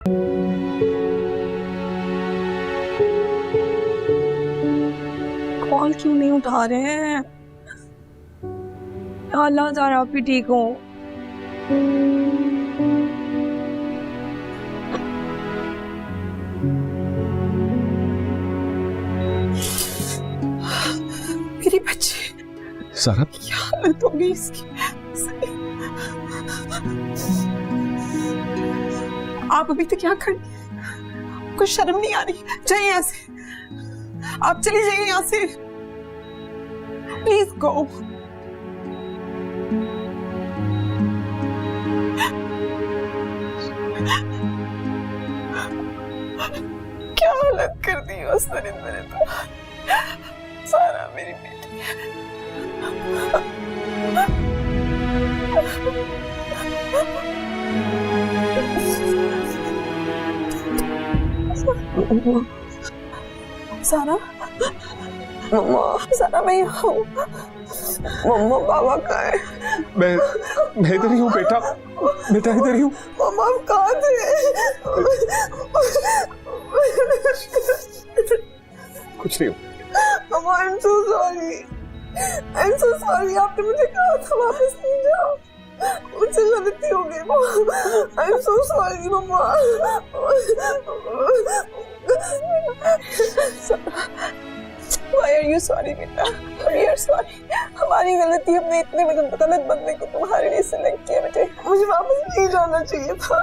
Call क्यों नहीं उठा रहे हैं? अल्लाह ज़ारा आप भी ठीक हो? मेरी बच्ची सारा क्या हालत हो गई इसकी? आप अभी तक क्या कर रही हैं? आपको शर्म नहीं आ रही? जाइए यहाँ से, आप चली जाइए यहाँ से, प्लीज गो। क्या हालत कर दी उस नरिंदर ने तो। सारा मेरी बेटी सारा, मम्मा, सारा मैं यहाँ हूँ। मम्मा बाबा कहाँ है? मैं इधर ही हूँ बेटा, बेटा इधर ही हूँ। मम्मा आप कहाँ थे? कुछ नहीं। Mamma I am so sorry, I am so sorry. आपने मुझे कहा था वापस नहीं जाओ, मुझसे गलती हो गई मम्मा। I am so sorry mamma. Why are you sorry बेटा? We are sorry. हमारी गलती, हमने इतने गलत बंदे को तुम्हारे लिए सिलेक्ट किया बेटे। मुझे वापस नहीं जाना चाहिए था।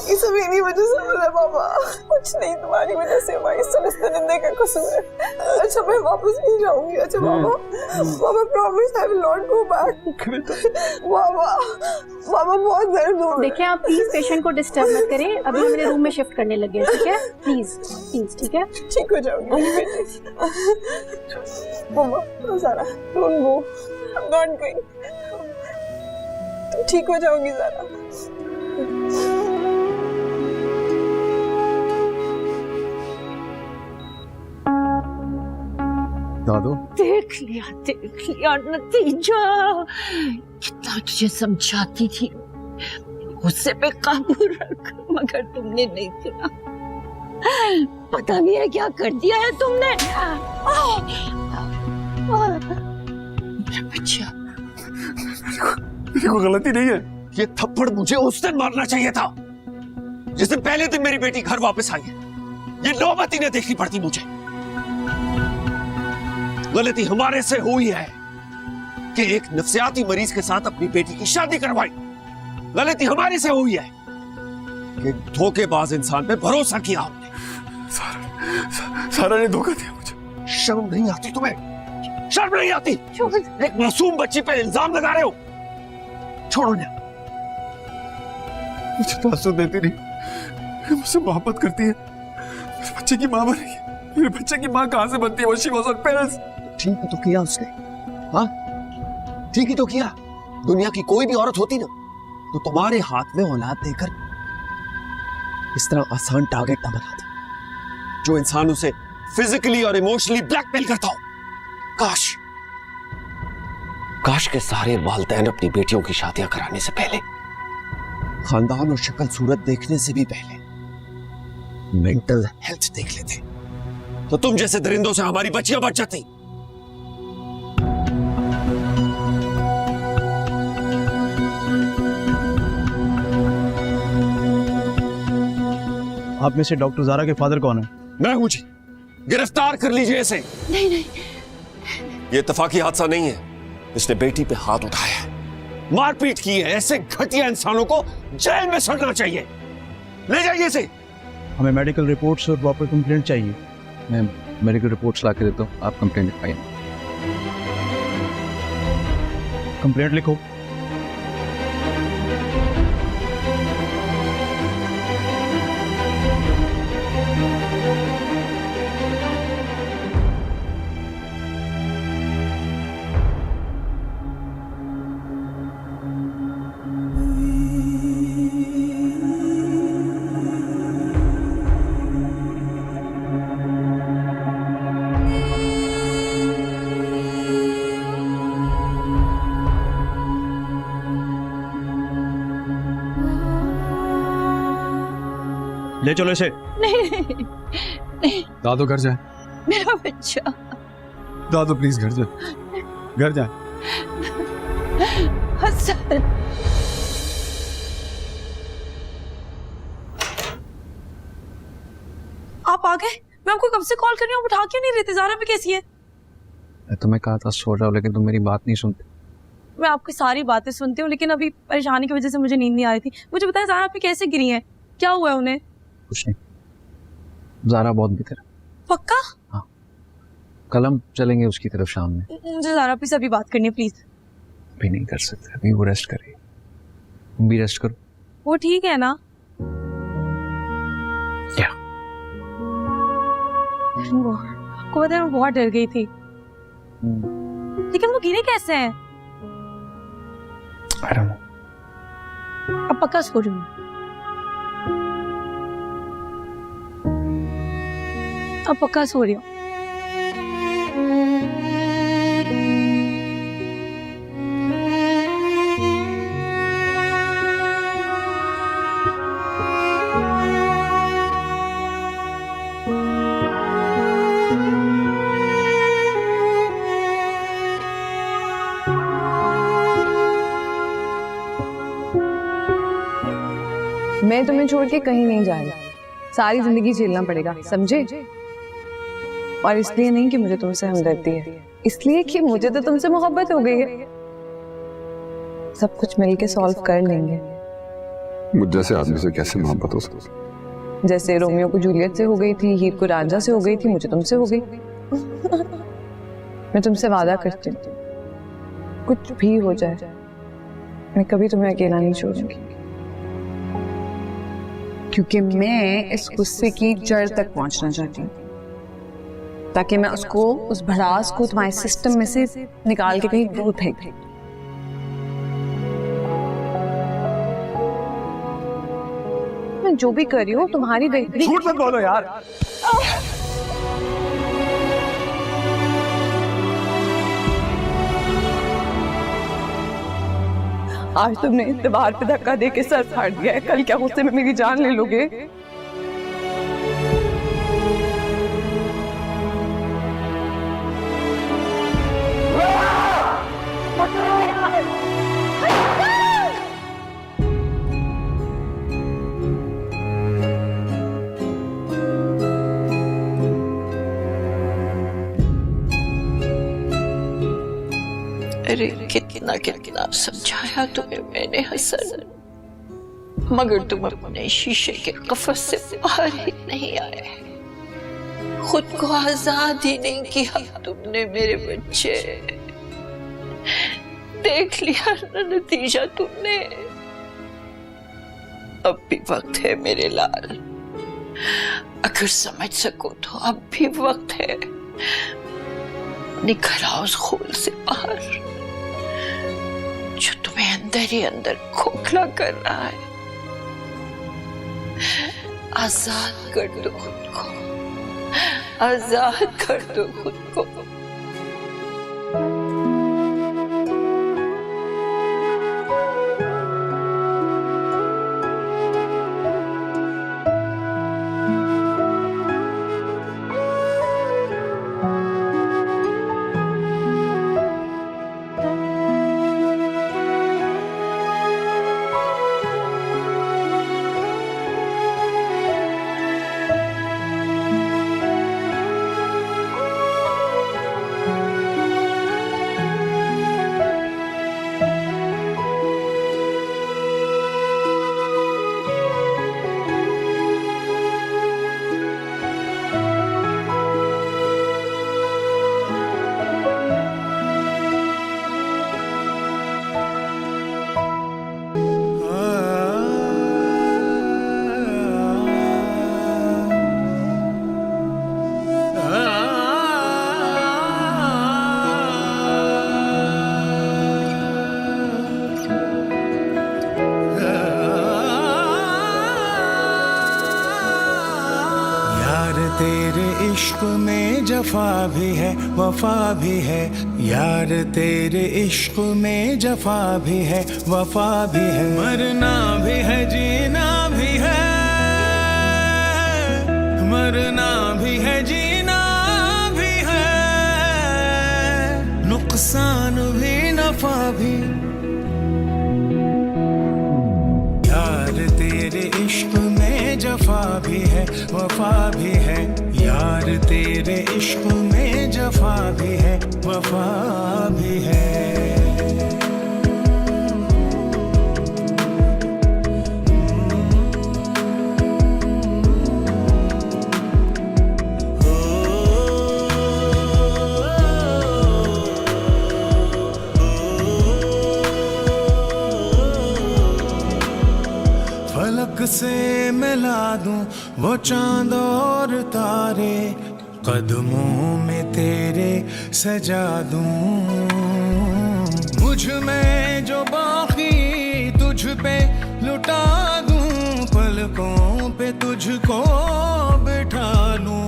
ये सब मेरी वजह से हुआ बाबा। कुछ नहीं, तुम्हारी वजह से हुआ। इस सब नरिंदर का कसूर है। अच्छा मैं वापस नहीं जाऊंगी। अच्छा बाबा, बाबा promise I will not go back. बाबा, बाबा बहुत दर्द हो रहा है। देखिए आप प्लीज पेशेंट को डिस्टर्ब मत करें, अभी हम मेरे रूम में शिफ्ट करने लगे हैं, ठीक है? प्लीज प्लीज, ठीक है? ठीक हो जाऊंगी बेटे। मम्मा, Zaara, don't go. I'm not going. तुम ठीक हो जाओगी ज़ारा। दादू, देख लिया नतीजा। कितना तुझे समझाती थी, गुस्से पे काबू रख, मगर तुमने नहीं सुना। पता नहीं है क्या कर दिया है तुमने। बच्चा, मेरी कोई गलती नहीं है। ये थप्पड़ मुझे उस दिन मारना चाहिए था जिस दिन पहले दिन मेरी बेटी घर वापस आई है। ये नौबत ही नहीं देखनी पड़ती मुझे। गलती हमारे से हुई है कि एक नफ्सियाती मरीज के साथ अपनी बेटी की शादी करवाई। गलती हमारे से हुई है कि धोखेबाज इंसान पे भरोसा किया हमने। सारा ने धोखा दिया मुझे। शर्म नहीं आती तुम्हें? शर्म नहीं आती? एक मासूम बच्ची पे इल्जाम लगा रहे हो। छोड़ो ना। मुझे तासुर देती नहीं, मुझसे मोहब्बत करती है। मेरे बच्चे की माँ बनेगी। मेरे बच्चे की माँ कहाँ से बनती है? वो शी वाज ऑन पेरेंट्स। ठीक ही तो किया उसने, हाँ ठीक ही तो किया। दुनिया की कोई भी औरत होती ना तो तुम्हारे हाथ में औलाद देकर इस तरह आसान टारगेट ना बनाती जो इंसान उसे फिजिकली और इमोशनली ब्लैकमेल करता हो। काश के सारे वालिदैन अपनी बेटियों की शादियां कराने से पहले, खानदान और शक्ल सूरत देखने से भी पहले मेंटल हेल्थ देख लेते, तो तुम जैसे दरिंदों से हमारी बच्चियां बच जाती। आप में से डॉक्टर ज़ारा के फादर कौन है? मैं हूं जी। गिरफ्तार कर लीजिए इसे। नहीं नहीं, ये इत्तेफाकी हादसा नहीं है। इसने बेटी पे हाथ उठाया है, मारपीट की है। ऐसे घटिया इंसानों को जेल में सड़ना चाहिए। ले जाइए इसे। हमें मेडिकल रिपोर्ट्स और प्रॉपर कंप्लेंट चाहिए। मैं मेडिकल रिपोर्ट्स ला के देता हूँ, आप कंप्लेंट लिखवाइए। कंप्लेंट लिखो। ले चलो इसे। नहीं, दादो घर जाए, मेरा बच्चा। दादो प्लीज घर जाए, घर जाए। हसन, आप आ गए? मैं आपको कब से कॉल कर रही हूँ, उठा क्यों नहीं रहे थे? ज़ारा भी कैसी है? मैं तुम्हें कहा था सो जाओ, लेकिन तुम मेरी बात नहीं सुनते। मैं आपकी सारी बातें सुनती हूँ, लेकिन अभी परेशानी की वजह से मुझे नींद नहीं आ रही थी। मुझे बताएं ज़ारा आपकी कैसे गिरी हैं? क्या हुआ है उन्हें? कुछ नहीं, ज़ारा बहुत बेहतर है। पक्का? हाँ, कल हम चलेंगे उसकी तरफ शाम में। मुझे ज़ारा आपसे अभी बात करनी है, प्लीज। अभी नहीं कर सकते, अभी वो रेस्ट करे। तुम भी रेस्ट करो। वो ठीक है ना? क्या? आपको पता है मैं बहुत डर गई थी, लेकिन वो गिरे कैसे हैं? I don't know. अब पक्का सो रही हूँ। अब पक्का सो रही हूँ। मैं तुम्हें छोड़ के कहीं नहीं जा रही, सारी जिंदगी झेलना पड़ेगा, समझे? और इसलिए नहीं कि मुझे तुमसे हमदर्दी है, इसलिए कि मुझे तो तुमसे मोहब्बत हो गई है। सब कुछ मिलके सॉल्व कर लेंगे। मुझ जैसे आदमी से कैसे मोहब्बत हो सकती? जैसे रोमियो को जूलियट से हो गई थी, हीर को रांझा से हो गई थी, मुझे तुमसे हो गई। मैं तुमसे वादा करती हूँ, कुछ भी हो जाए मैं कभी तुम्हें अकेला नहीं छोड़ूंगी, क्योंकि मैं इस गुस्से की जड़ तक पहुंचना चाहती हूँ, ताकि मैं उसको, उस भड़ास को तुम्हारे सिस्टम में से निकाल के कहीं दूर फेंक दूं। मैं जो भी कर रही हूँ तुम्हारी बेहतरी। झूठ मत बोलो यार। आज तुमने दीवार पे धक्का दे के सर फाड़ दिया है, कल क्या गुस्से में मेरी जान ले लोगे? अरे कितना कितना समझाया तुम्हें मैंने हसन, मगर तुम अपने शीशे के कफस से बाहर ही नहीं आए, खुद को आजाद ही नहीं किया तुमने मेरे बच्चे। देख लिया ना नतीजा तुमने। अब भी वक्त है मेरे लाल, अगर समझ सको तो अब भी वक्त है। निकल आओ उस खोल से बाहर जो तुम्हें अंदर ही अंदर खोखला कर रहा है। आजाद कर दो खुद को, आजाद कर दो खुद को। तेरे इश्क में जफा भी है वफा भी है, यार तेरे इश्क में जफा भी है वफा भी है, मरना भी है जीना भी है। मरना भी है जीना भी है, नुकसान भी नफा भी। यार तेरे इश्क में जफा भी है वफा भी है, यार तेरे इश्क में जफा भी है वफा भी है। फलक से मिला दूं वो चांद और तारे, कदमों में तेरे सजा दूं। मुझ में जो बाकी तुझ पे लुटा दूं, पलकों पे तुझको बिठा लूं।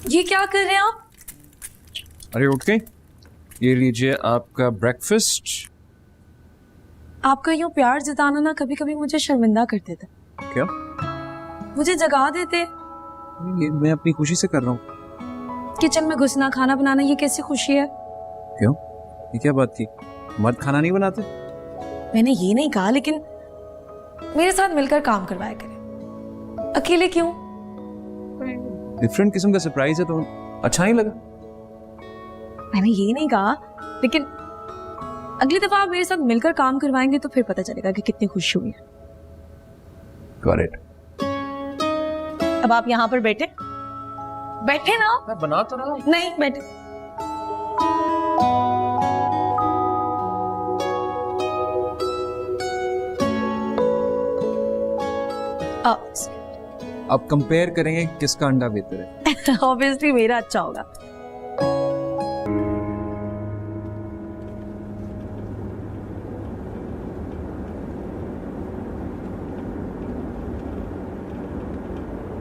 ये क्या कर रहे हैं आप? अरे उठ गई, ये लीजिए आपका ब्रेकफास्ट। आपका यूं प्यार जताना ना कभी कभी मुझे शर्मिंदा कर देता। क्या? मुझे जगा देते। ये मैं अपनी खुशी से कर रहा हूँ। किचन में घुसना, खाना बनाना, ये कैसी खुशी है? क्यों? ये क्या बात थी? मर्द खाना नहीं बनाते? मैंने ये नहीं कहा, लेकिन मेरे साथ मिलकर काम करवाया करें। अकेले क्यों? डिफरेंट किस्म का सरप्राइज है तो अच्छा नहीं लगा। मैंने ये नहीं कहा, लेकिन अगली दफा आप मेरे साथ मिलकर काम करवाएंगे तो फिर पता चलेगा कि कितनी खुशी हुई है। Got it. अब आप यहाँ पर बैठे बैठे ना। मैं बना तो रहा हूँ। नहीं, बैठे। अब कंपेयर करेंगे किसका अंडा बेहतर है। ऑब्वियसली मेरा अच्छा होगा।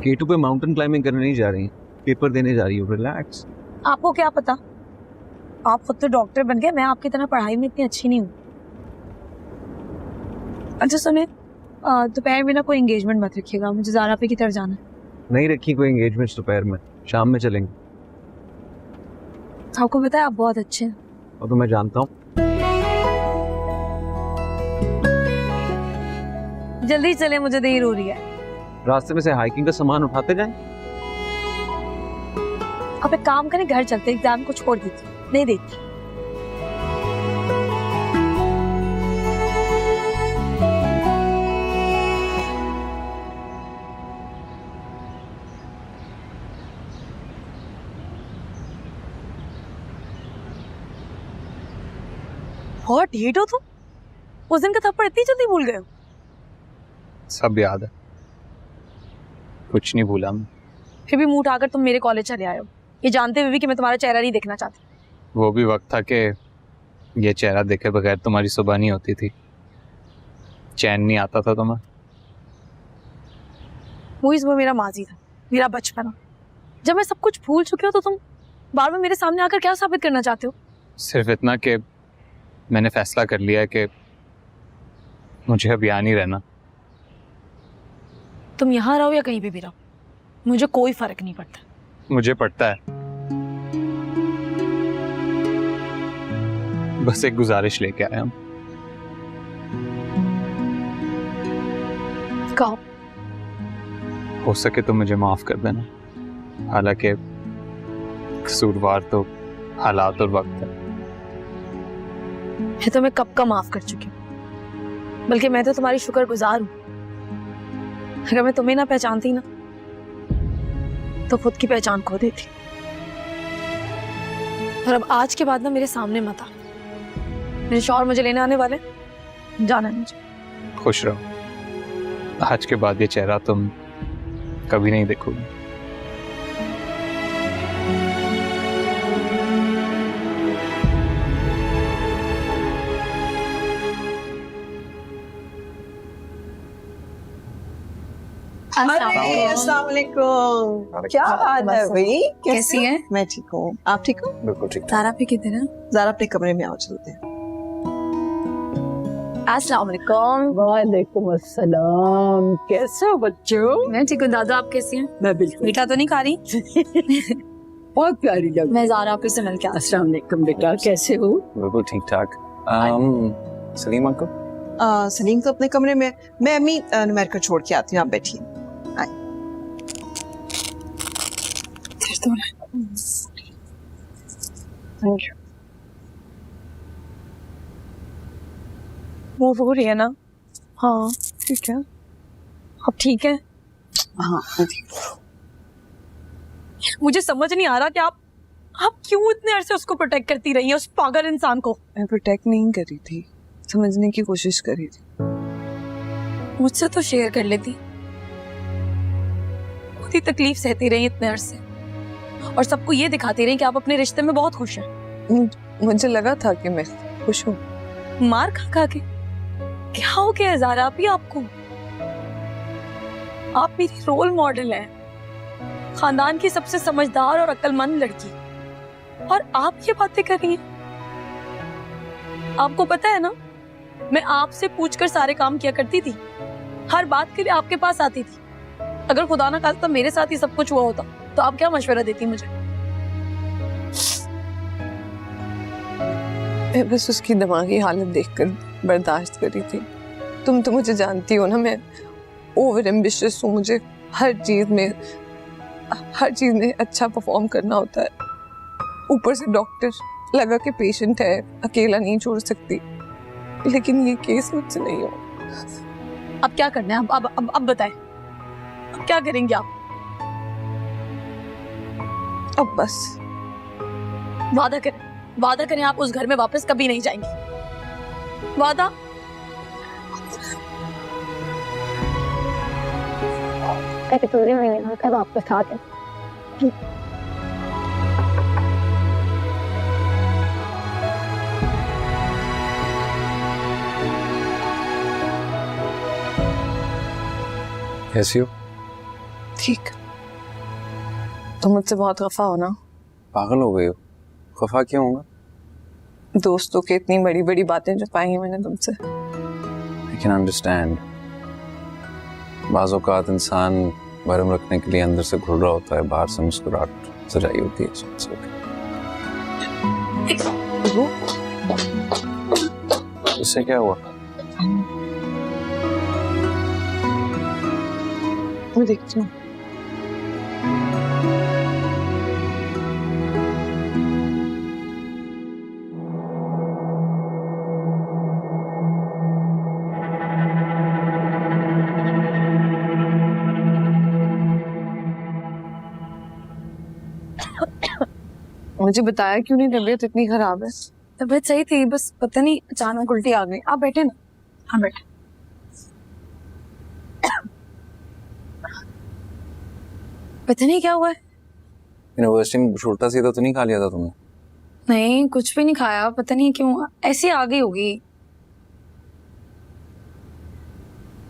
केटू पे माउंटेन क्लाइंबिंग करने नहीं जा रही हैं, पेपर देने जा रही हो। रिलैक्स। आपको क्या पता, आप खुद तो डॉक्टर बन गए, मैं आपकी तरह पढ़ाई में इतनी अच्छी नहीं हूँ। अच्छा सुने, दोपहर में ना कोई एंगेजमेंट मत रखिएगा, मुझे ज़ारा पे की तरफ जाना है। नहीं रखी कोई एंगेजमेंट दोपहर में, शाम में चलेंगे। आपको पता है आप बहुत अच्छे हैं। और तो मैं जानता हूँ। जल्दी चले, मुझे देर हो रही है। रास्ते में से हाइकिंग का सामान उठाते जाएं। आप एक काम करें, घर चलते, एग्जाम को छोड़ दीजिए। नहीं देखती। बहुत ढीठ हो तुम। उस दिन का थप्पड़ इतनी जल्दी भूल गए हो? सब याद है, कुछ नहीं भूला मैं। फिर भी मुंह उठाकर तुम मेरे कॉलेज चले आए हो, ये जानते हुए भी कि मैं तुम्हारा चेहरा नहीं देखना चाहती। वो भी वक्त था कि ये चेहरा देखे बगैर तुम्हारी सुबह नहीं होती थी, चैन नहीं आता था तुम्हें। वो मेरा माजी था, मेरा बचपना। जब मैं सब कुछ भूल चुकी हूँ तो तुम बार बार मेरे सामने आकर क्या साबित करना चाहते हो? सिर्फ इतना कि मैंने फैसला कर लिया है कि मुझे अब यहाँ नहीं रहना। तुम यहाँ रहो या कहीं पे भी रहो, मुझे कोई फर्क नहीं पड़ता। मुझे पड़ता है। बस एक गुजारिश लेके आया हूँ। कहो। हो सके तो मुझे माफ कर देना, हालांकि कसूरवार तो हालात और वक्त है। मैं तुम्हें कब का माफ कर चुकी हूँ, बल्कि मैं तो तुम्हारी शुक्रगुजार हूँ। अगर मैं तुम्हें ना पहचानती ना तो खुद की पहचान खो देती। और अब आज के बाद ना मेरे सामने मत आ। मेरे शौहर मुझे लेने आने वाले, जाना है मुझे। खुश रहो, आज के बाद ये चेहरा तुम कभी नहीं देखोगे। अरे अस्सलाम वालेकुम, क्या हाल है भाई? कैसी हैं? मैं ठीक हूँ, आप ठीक हो? बिल्कुल ठीक। तारा पे किधर है? जरा अपने कमरे में आओ, चलते हैं। अस्सलाम वालेकुम। वालेकुम अस्सलाम, कैसे हो बच्चों? मैं ठीक हूँ। दादा आप कैसी हैं? मैं बिल्कुल मीठा तो नहीं खा रही? बहुत प्यारी लग। मैं ज़ारा आपे से मिल के अस्सलाम वालेकुम बेटा, कैसे हो? बिल्कुल ठीक ठाक। सलीम अंकल? सलीम तो अपने कमरे में, मैं अम्मी नुमैर को छोड़ के आती हूँ, आप बैठिए। Thank you. वो रो रही है ना? हाँ ठीक है। अब ठीक है? हाँ मुझे समझ नहीं आ रहा कि आप क्यों इतने अरसे उसको प्रोटेक्ट करती रही हैं, उस पागल इंसान को। मैं प्रोटेक्ट नहीं कर रही थी, समझने की कोशिश कर रही थी। मुझसे तो शेयर कर लेती। खुद ही तकलीफ सहती रही इतने अरसे और सबको ये दिखाती रही कि आप अपने रिश्ते में बहुत खुश हैं। मुझे लगा था कि मैं खुश हूँ। मार खा खा के क्या हो गया ज़ारा? आप ही आपको, आप मेरी रोल मॉडल हैं, खानदान की सबसे समझदार और अक्लमंद लड़की, और आप ये बातें कर रही हैं। आपको पता है ना, मैं आपसे पूछकर सारे काम किया करती थी, हर बात के लिए आपके पास आती थी। अगर खुदा ना खास्ता मेरे साथ ही सब कुछ हुआ होता तो आप क्या मशवरा देती मुझे? मैं बस उसकी दिमागी हालत देखकर बर्दाश्त करी थी। तुम तो मुझे जानती हो ना, मैं ओवर एम्बिशियस हूँ। मुझे हर चीज में अच्छा परफॉर्म करना होता है। ऊपर से डॉक्टर लगा के पेशेंट है, अकेला नहीं छोड़ सकती, लेकिन ये केस मुझसे नहीं हो। अब क्या करना है? अब बताएं, अब क्या करेंगे आप? अब बस वादा करें आप उस घर में वापस कभी नहीं जाएंगे। वादा? वापस आते। कैसी हो? ठीक। तुम मुझसे बहुत खफा हो ना? पागल हो गई हो? खफा क्यों होगा? दोस्तों के इतनी बड़ी बड़ी बातें जो पाई हैं मैंने तुमसे। I can understand. बाज़ औक़ात इंसान भरम रखने के लिए अंदर से घुल रहा होता है, बाहर से मुस्कुराहट सजाई होती है। इससे क्या हुआ? मैं देखती हूँ। मुझे बताया क्यों नहीं? तबीयत इतनी खराब है। तबीयत सही थी, बस पता नहीं अचानक उल्टी आ गई। आप बैठे ना। हाँ बैठे। पता नहीं क्या हुआ है। यूनिवर्सिटी में कुछ उल्टा सीधा तो नहीं खा लिया था तुमने? नहीं, कुछ भी नहीं खाया, पता नहीं क्यों ऐसी आ गई होगी।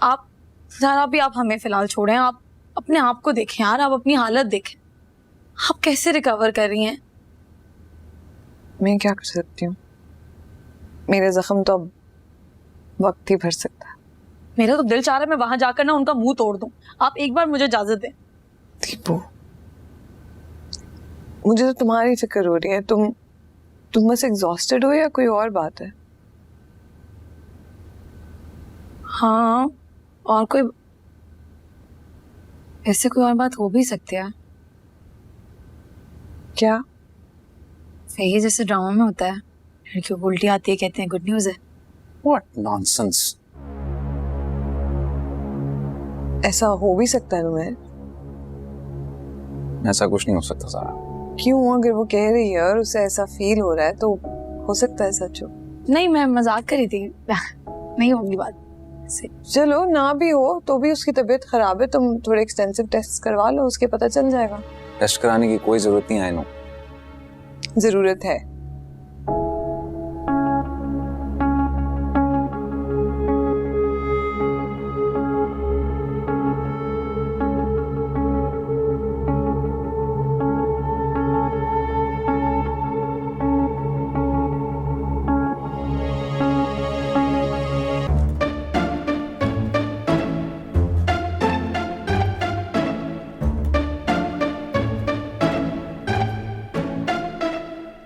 आप ज़रा भी आप हमें फिलहाल छोड़ें, आप अपने आप को देखें यार, आप अपनी हालत देखें, आप कैसे रिकवर कर रही हैं। मैं क्या कर सकती हूँ? मेरे जख्म तो अब वक्त ही भर सकता है। मेरा तो दिल चाह रहा है मैं वहां जाकर ना उनका मुंह तोड़ दूं। आप एक बार मुझे इजाजत दें। दीपू, मुझे तो तुम्हारी फिक्र हो रही है। तुम बस एग्जॉस्टेड हो या कोई और बात है? हाँ, और कोई ऐसे कोई और बात हो भी सकती है। क्या? यही जैसे ड्रामा में होता है, लड़कियों को उल्टी आती है, कहते हैं गुड न्यूज है। What nonsense! ऐसा हो भी सकता है तुम्हें? ऐसा कुछ नहीं हो सकता सारा। क्यों? अगर वो कह रही है और उसे ऐसा फील हो रहा है तो हो सकता है सच हो। नहीं, मैं मजाक कर रही थी। नहीं होगी बात से। चलो ना भी हो तो भी उसकी तबीयत खराब है, तुम थोड़े एक्सटेंसिव टेस्ट करवा लो, उसके पता चल जाएगा। टेस्ट कराने की कोई जरूरत नहीं है। जरूरत है।